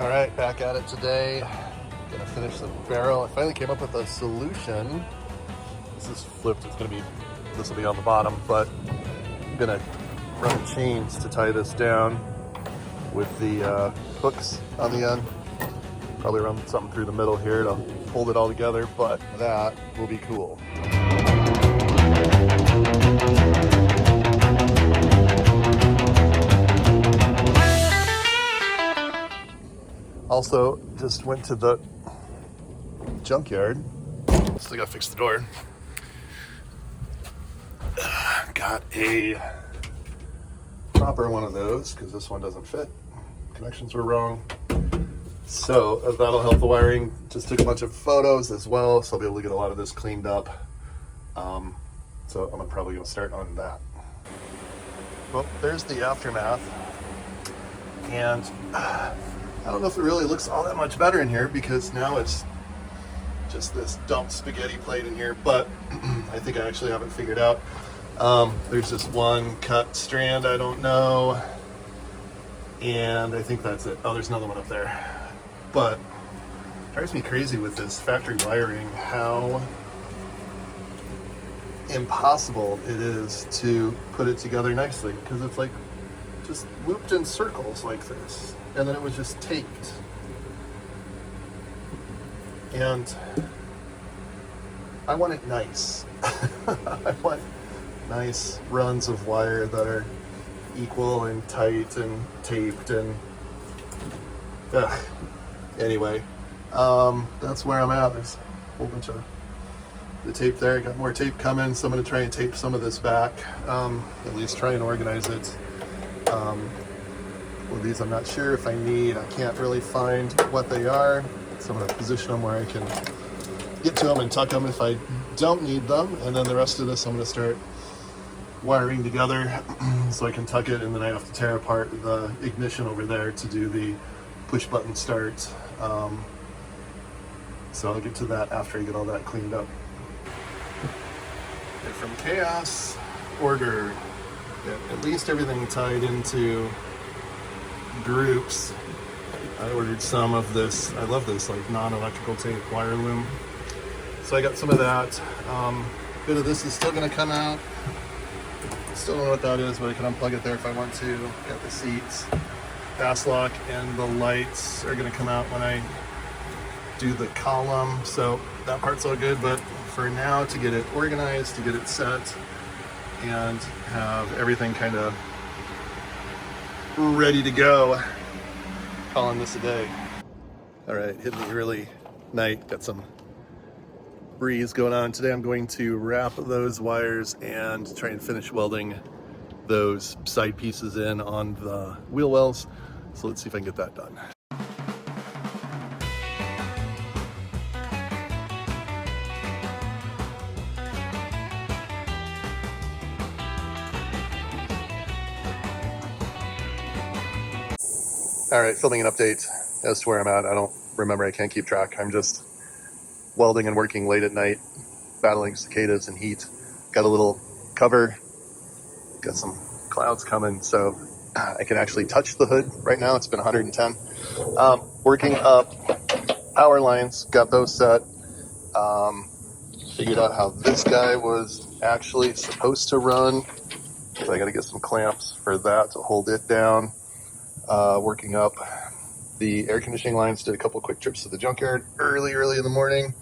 All right, back at it today. Gonna finish the barrel. I finally came up with a solution. This is flipped. This will be on the bottom, but I'm gonna run chains to tie this down with the hooks on the end. Probably run something through the middle here to hold it all together, but that will be cool. Also, just went to the junkyard. Still gotta fix the door. Got a proper one of those because this one doesn't fit. Connections were wrong. So that'll help the wiring. Just took a bunch of photos as well, so I'll be able to get a lot of this cleaned up. So I'm probably gonna start on that. Well, there's the aftermath. And I don't know if it really looks all that much better in here because now it's just this dumped spaghetti plate in here, but I think I actually have it figured out. There's this one cut strand I don't know, and I think that's it. Oh, there's another one up there. But it drives me crazy with this factory wiring how impossible it is to put it together nicely, because it's like just looped in circles like this, and then it was just taped. And I want it nice. I want nice runs of wire that are equal and tight and taped and anyway, that's where I'm at. There's a whole bunch of the tape there. I got more tape coming, so I'm going to try and tape some of this back, at least try and organize it. Well, these I'm not sure if I need. I can't really find what they are, so I'm going to position them where I can get to them and tuck them if I don't need them, and then the rest of this I'm going to start wiring together so I can tuck it, and then I have to tear apart the ignition over there to do the push button start. So I'll get to that after I get all that cleaned up. Okay, from chaos, order. At least everything tied into groups. I ordered some of this. I love this like non-electrical tape wire loom. So I got some of that. Bit of this is still going to come out. Still don't know what that is, but I can unplug it there if I want to. Got the seats, fast lock, and the lights are going to come out when I do the column. So that part's all good, but for now, to get it organized, to get it set, and have everything kind of ready to go, calling this a day. All right, hitting the early night, got some breeze going on. Today I'm going to wrap those wires and try and finish welding those side pieces in on the wheel wells. So let's see if I can get that done. All right, filming an update as to where I'm at. I don't remember, I can't keep track. I'm just welding and working late at night, battling cicadas and heat. Got a little cover, got some clouds coming, so I can actually touch the hood right now. It's been 110. Working up power lines, got those set. Figured out how this guy was actually supposed to run. So I gotta get some clamps for that to hold it down. Working up the air conditioning lines, did a couple quick trips to the junkyard early in the morning,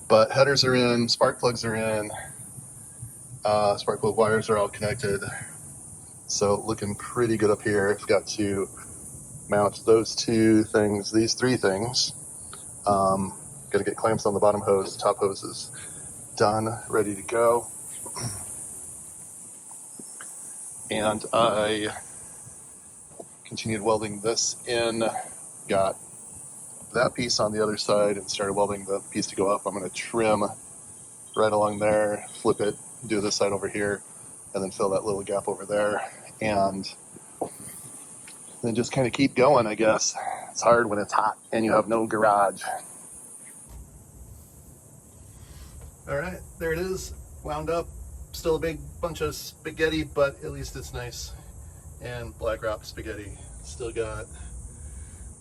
but headers are in, spark plugs are in, spark plug wires are all connected, so looking pretty good up here. I've got to mount those two things, these three things. Gotta get clamps on the bottom hose, top hose is done, ready to go. And I continued welding this in, got that piece on the other side and started welding the piece to go up. I'm going to trim right along there, flip it, do this side over here, and then fill that little gap over there, and then just kind of keep going, I guess. It's hard when it's hot and you have no garage. All right, there it is, wound up. Still a big bunch of spaghetti, but at least it's nice and black wrapped spaghetti. Still got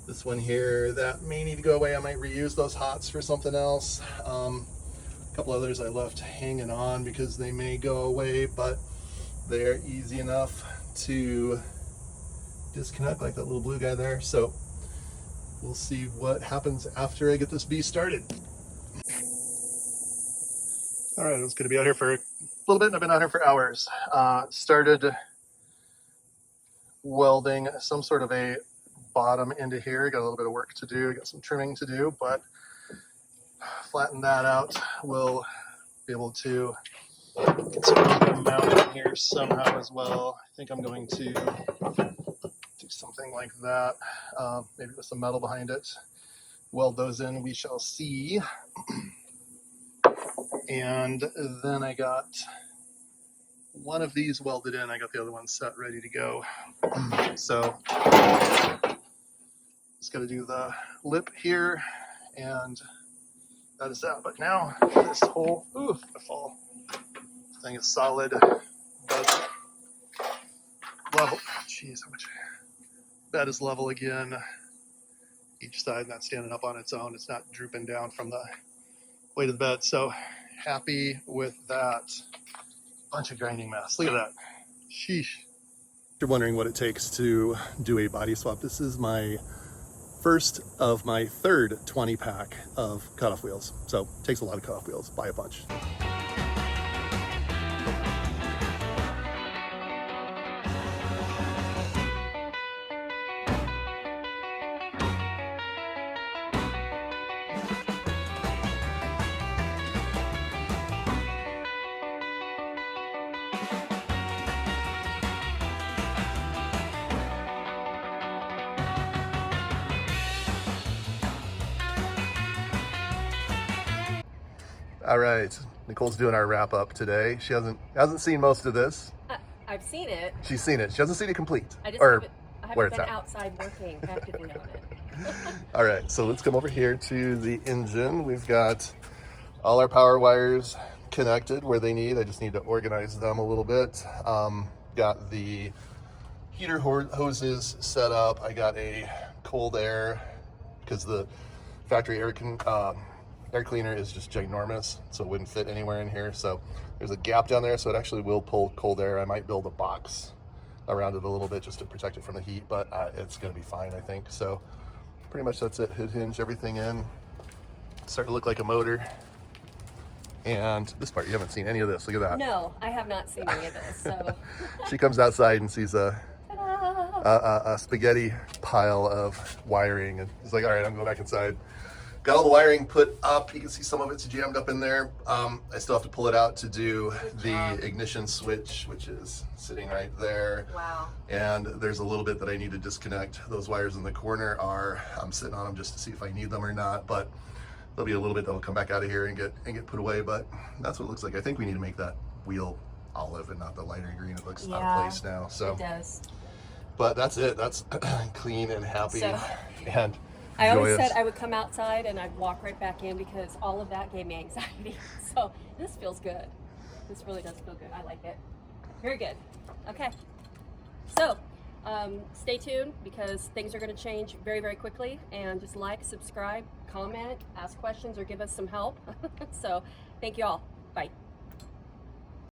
This one here, that may need to go away. I might reuse those hots for something else. A couple others I left hanging on because they may go away, but they're easy enough to disconnect, like that little blue guy there. So we'll see what happens after I get this beast started. All right, I was going to be out here for a little bit, and I've been out here for hours. Started welding some sort of a bottom into here. Got a little bit of work to do, got some trimming to do, but flatten that out. We'll be able to get some mount in here somehow as well. I think I'm going to do something like that, maybe with some metal behind it. Weld those in, we shall see. And then I got one of these welded in. I got the other one set, ready to go. So just got to do the lip here, and that is that. But now this whole thing is solid, but level. Jeez, how much? Bed is level again. Each side not standing up on its own. It's not drooping down from the weight of the bed. So happy with that. Bunch of grinding mess. Look at that. Sheesh. If you're wondering what it takes to do a body swap, this is my first of my third 20 pack of cutoff wheels. So it takes a lot of cutoff wheels, buy a bunch. All right, Nicole's doing our wrap up today. She hasn't seen most of this. I've seen it. She's seen it. She hasn't seen it complete. I just or haven't been outside working actively on it. All right, so let's come over here to the engine. We've got all our power wires connected where they need. I just need to organize them a little bit. Got the heater hoses set up. I got a cold air because the factory air cleaner is just ginormous, so it wouldn't fit anywhere in here. So there's a gap down there, so it actually will pull cold air. I might build a box around it a little bit just to protect it from the heat, but it's going to be fine, I think. So pretty much that's it. Hood hinge everything in. Start to look like a motor. And this part, you haven't seen any of this. Look at that. No, I have not seen any of this. So she comes outside and sees a spaghetti pile of wiring, and it's like, all right, I'm going back inside. Got all the wiring put up. You can see some of it's jammed up in there. I still have to pull it out to do the ignition switch, which is sitting right there. Wow. And there's a little bit that I need to disconnect. Those wires in the corner I'm sitting on them just to see if I need them or not, but there'll be a little bit that'll come back out of here and get put away, but that's what it looks like. I think we need to make that wheel olive and not the lighter green. It looks out of place now. So it does. But that's it. That's clean and happy and I always joyous. said I would come outside and I'd walk right back in because all of that gave me anxiety. So this feels good. This really does feel good. I like it. Very good. Okay. So stay tuned because things are going to change very, very quickly. And just like, subscribe, comment, ask questions, or give us some help. So thank you all.